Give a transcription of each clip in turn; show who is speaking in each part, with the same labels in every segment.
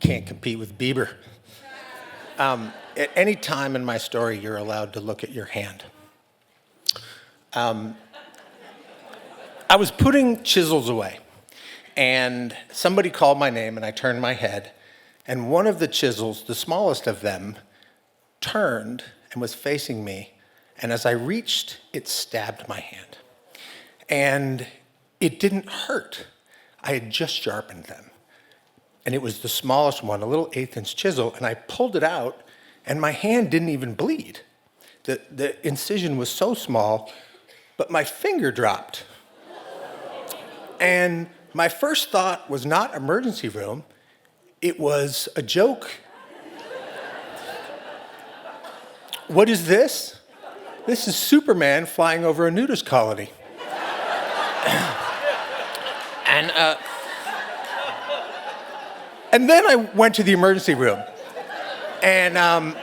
Speaker 1: can't compete with Bieber. At any time in my story, you're allowed to look at your hand. I was putting chisels away, and somebody called my name, and I turned my head, and one of the chisels, the smallest of them, turned and was facing me, and as I reached, it stabbed my hand. And it didn't hurt. I had just sharpened them. And it was the smallest one, a little 1/8" chisel, and I pulled it out, and my hand didn't even bleed. The incision was so small, but my finger dropped. And my first thought was not emergency room, it was a joke. What is this? This is Superman flying over a nudist colony. And then I went to the emergency room. And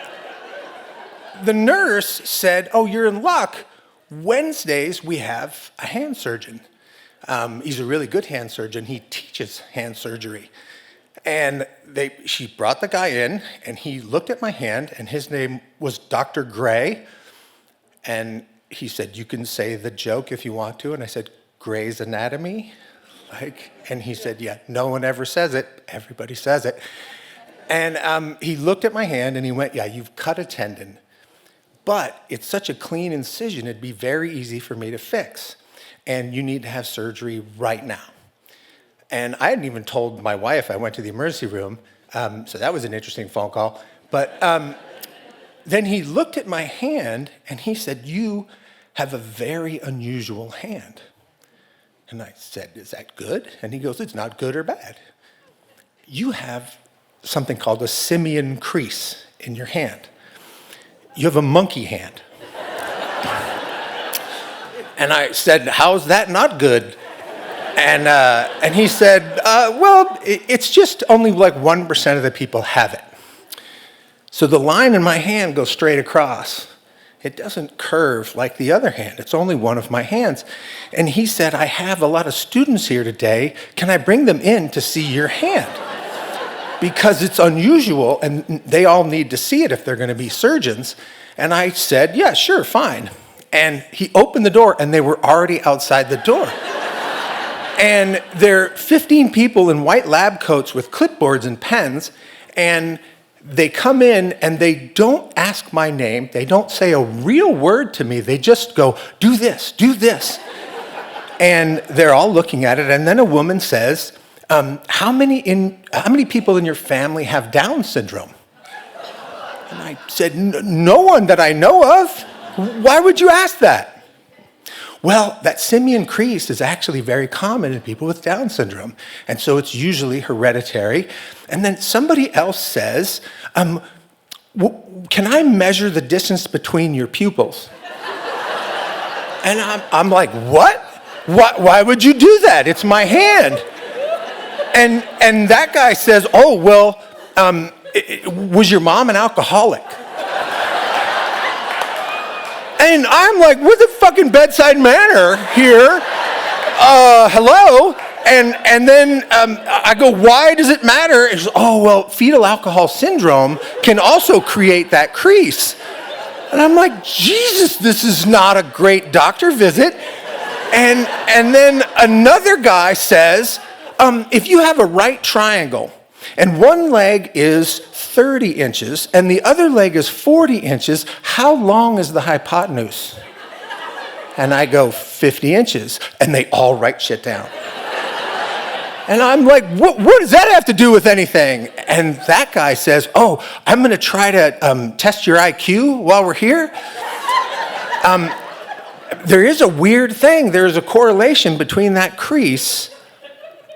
Speaker 1: the nurse said, oh, you're in luck. Wednesdays, we have a hand surgeon. He's a really good hand surgeon. He teaches hand surgery. And she brought the guy in, and he looked at my hand, and his name was Dr. Gray. And he said, you can say the joke if you want to. And I said, Gray's Anatomy? And he said, yeah, no one ever says it. Everybody says it. And he looked at my hand, and he went, yeah, you've cut a tendon. But it's such a clean incision, it'd be very easy for me to fix. And you need to have surgery right now. And I hadn't even told my wife I went to the emergency room, so that was an interesting phone call. But then he looked at my hand, and he said, you have a very unusual hand. And I said, is that good? And he goes, it's not good or bad. You have something called a simian crease in your hand. You have a monkey hand. And I said, how's that not good? And he said, well, it's just only like 1% of the people have it. So the line in my hand goes straight across. It doesn't curve like the other hand. It's only one of my hands. And he said, I have a lot of students here today. Can I bring them in to see your hand? Because it's unusual, and they all need to see it if they're going to be surgeons. And I said, yeah, sure, fine. And he opened the door, and they were already outside the door. And there are 15 people in white lab coats with clipboards and pens, and they come in, and they don't ask my name. They don't say a real word to me. They just go, do this, do this. And they're all looking at it, and then a woman says, how many people in your family have Down syndrome? And I said, no one that I know of. Why would you ask that? Well, that simian crease is actually very common in people with Down syndrome, and so it's usually hereditary. And then somebody else says, can I measure the distance between your pupils? And I'm like, what? Why would you do that? It's my hand. And that guy says, oh, well, was your mom an alcoholic? And I'm like, we're the fucking bedside manner here. Hello? And then I go, why does it matter? He says, oh, well, fetal alcohol syndrome can also create that crease. And I'm like, Jesus, this is not a great doctor visit. And then another guy says, if you have a right triangle and one leg is 30 inches and the other leg is 40 inches, how long is the hypotenuse? And I go, 50 inches. And they all write shit down. And I'm like, what does that have to do with anything? And that guy says, oh, I'm going to try to test your IQ while we're here. There is a weird thing. There's a correlation between that crease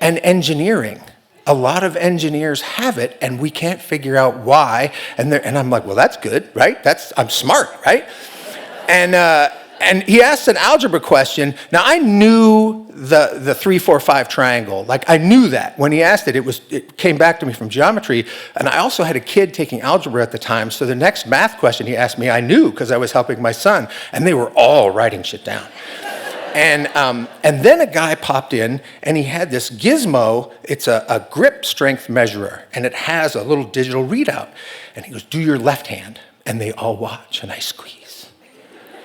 Speaker 1: and engineering. A lot of engineers have it, and we can't figure out why. And I'm like, well, that's good, right? I'm smart, right? And he asked an algebra question. Now, I knew the 3, 4, 5 triangle. Like, I knew that. When he asked it, it came back to me from geometry. And I also had a kid taking algebra at the time. So the next math question he asked me, I knew because I was helping my son. And they were all writing shit down. And then a guy popped in, and he had this gizmo. It's a grip strength measurer, and it has a little digital readout. And he goes, do your left hand. And they all watch, and I squeeze.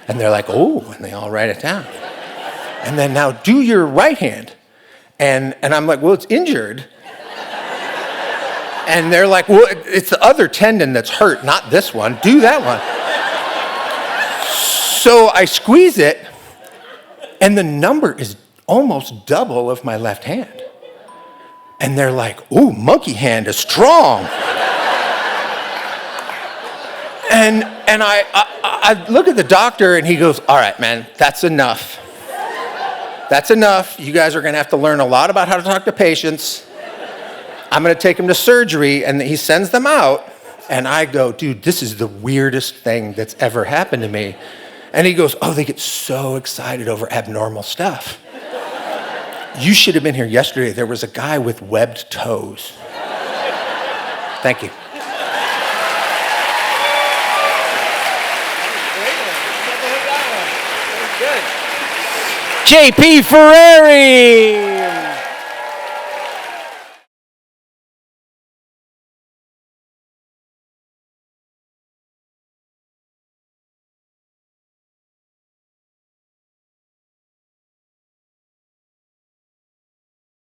Speaker 1: And they're like, oh, and they all write it down. And then now do your right hand. And I'm like, well, it's injured. And they're like, well, it's the other tendon that's hurt, not this one. Do that one. So I squeeze it, and the number is almost double of my left hand. And they're like, ooh, monkey hand is strong. And I look at the doctor, and he goes, all right, man, that's enough. That's enough. You guys are going to have to learn a lot about how to talk to patients. I'm going to take them to surgery, and he sends them out. And I go, dude, this is the weirdest thing that's ever happened to me. And he goes, oh, they get so excited over abnormal stuff. You should have been here yesterday. There was a guy with webbed toes. Thank you.
Speaker 2: J.P. Ferrari.